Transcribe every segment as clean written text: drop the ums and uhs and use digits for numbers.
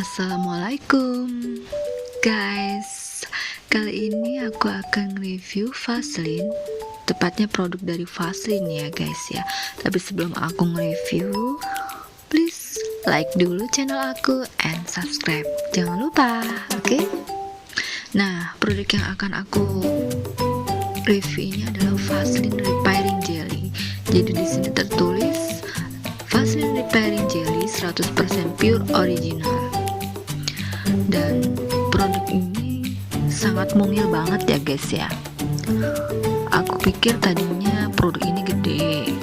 Assalamualaikum guys. Kali ini aku akan review Vaseline, tepatnya produk dari Vaseline ya guys ya. Tapi sebelum aku nge-review, please like dulu channel aku and subscribe, jangan lupa, oke? Nah, produk yang akan aku review ini adalah Vaseline Repairing Jelly. Jadi di sini tertulis Vaseline Repairing Jelly 100% pure original. Dan produk ini sangat mungil banget ya guys ya. Aku pikir tadinya produk ini gede,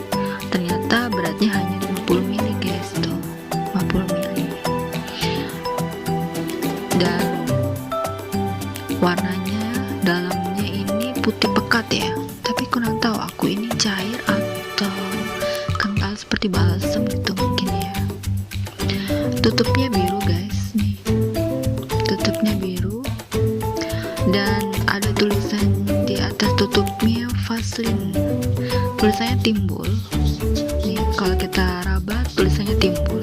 ternyata beratnya hanya 50 ml guys, tuh 50 ml. Dan warnanya dalamnya ini putih pekat ya, tapi kurang tahu aku ini cair atau kental seperti balsam gitu mungkin ya. Tutupnya biru guys, nih tutupnya biru dan ada tulisan di atas tutupnya Vaseline, tulisannya timbul nih, kalau kita raba tulisannya timbul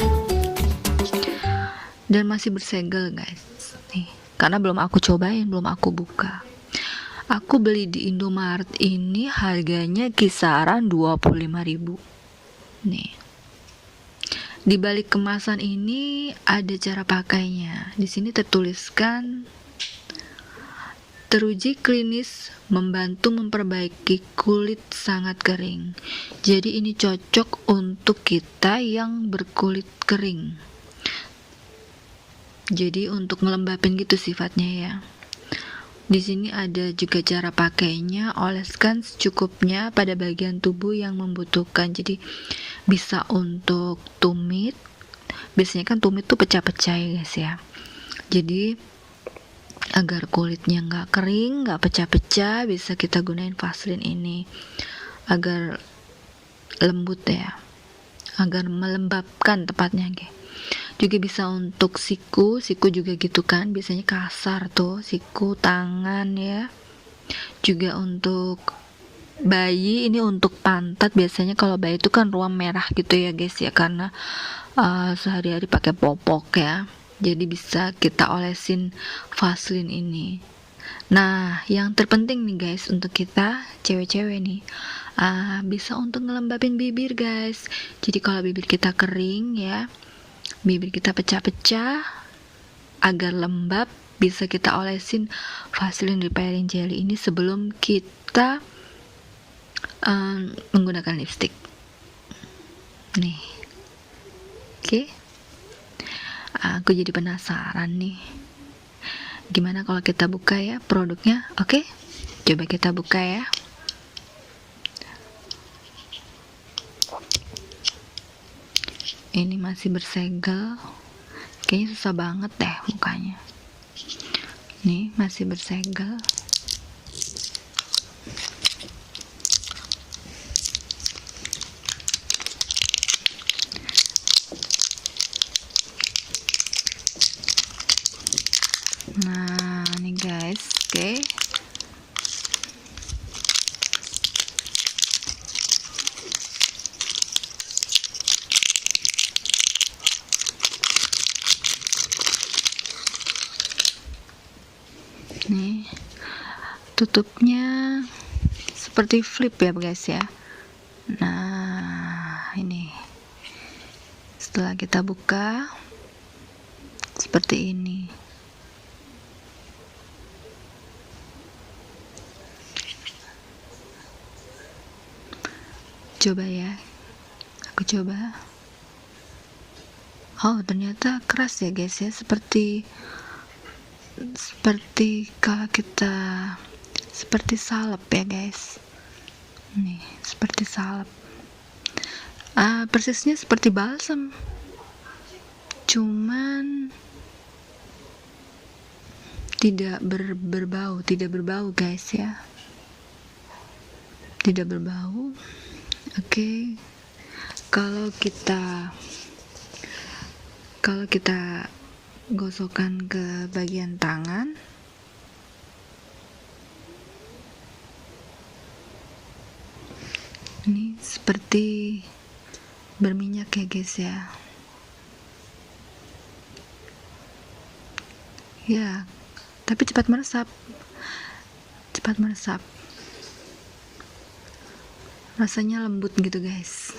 dan masih bersegel guys nih, karena belum aku cobain, belum aku buka. Aku beli di Indomaret ini harganya kisaran 25.000 nih. Di balik kemasan ini ada cara pakainya. Di sini tertuliskan teruji klinis membantu memperbaiki kulit sangat kering. Jadi ini cocok untuk kita yang berkulit kering. Jadi untuk ngelembapin gitu sifatnya ya. Di sini ada juga cara pakainya, oleskan secukupnya pada bagian tubuh yang membutuhkan. Jadi bisa untuk tumit, biasanya kan tumit tuh pecah-pecah ya guys ya. Jadi agar kulitnya nggak kering, nggak pecah-pecah, bisa kita gunain Vaseline ini agar lembut ya, agar melembabkan tepatnya guys. Juga bisa untuk siku juga gitu kan, biasanya kasar tuh siku tangan ya. Juga untuk bayi, ini untuk pantat, biasanya kalau bayi itu kan ruam merah gitu ya guys ya, karena sehari-hari pakai popok ya, jadi bisa kita olesin Vaseline ini. Nah, yang terpenting nih guys untuk kita cewek-cewek nih, bisa untuk ngelembapin bibir guys. Jadi kalau bibir kita kering ya, bibir kita pecah-pecah, agar lembab, bisa kita olesin Vaseline Repairing Jelly ini sebelum kita menggunakan lipstick nih. Oke. Aku jadi penasaran nih, gimana kalau kita buka ya produknya. Oke, coba kita buka ya. Ini masih bersegel, kayaknya susah banget deh mukanya. Nih masih bersegel. Nah nih guys, oke. Nih tutupnya seperti flip ya guys ya. Nah ini setelah kita buka seperti ini. Coba ya, aku coba. Oh ternyata keras ya guys ya, seperti kalau kita seperti salep ya guys. Nih seperti salep, persisnya seperti balsam, cuman tidak berbau guys ya, tidak berbau. Oke. Kalau kita gosokkan ke bagian tangan, ini seperti berminyak ya guys ya. Ya, tapi cepat meresap. Rasanya lembut gitu guys.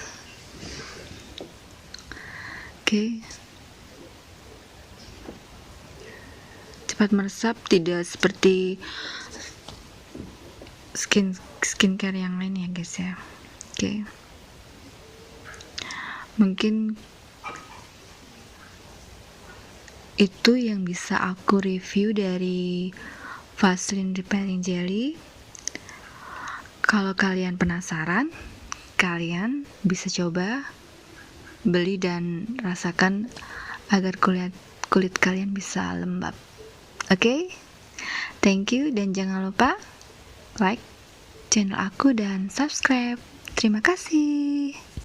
Oke. Cepat meresap, tidak seperti skincare yang lain ya guys ya. Oke. Mungkin itu yang bisa aku review dari Vaseline Repelling Jelly. Kalau kalian penasaran, kalian bisa coba beli dan rasakan agar kulit kalian bisa lembab. Oke? Thank you dan jangan lupa like channel aku dan subscribe. Terima kasih.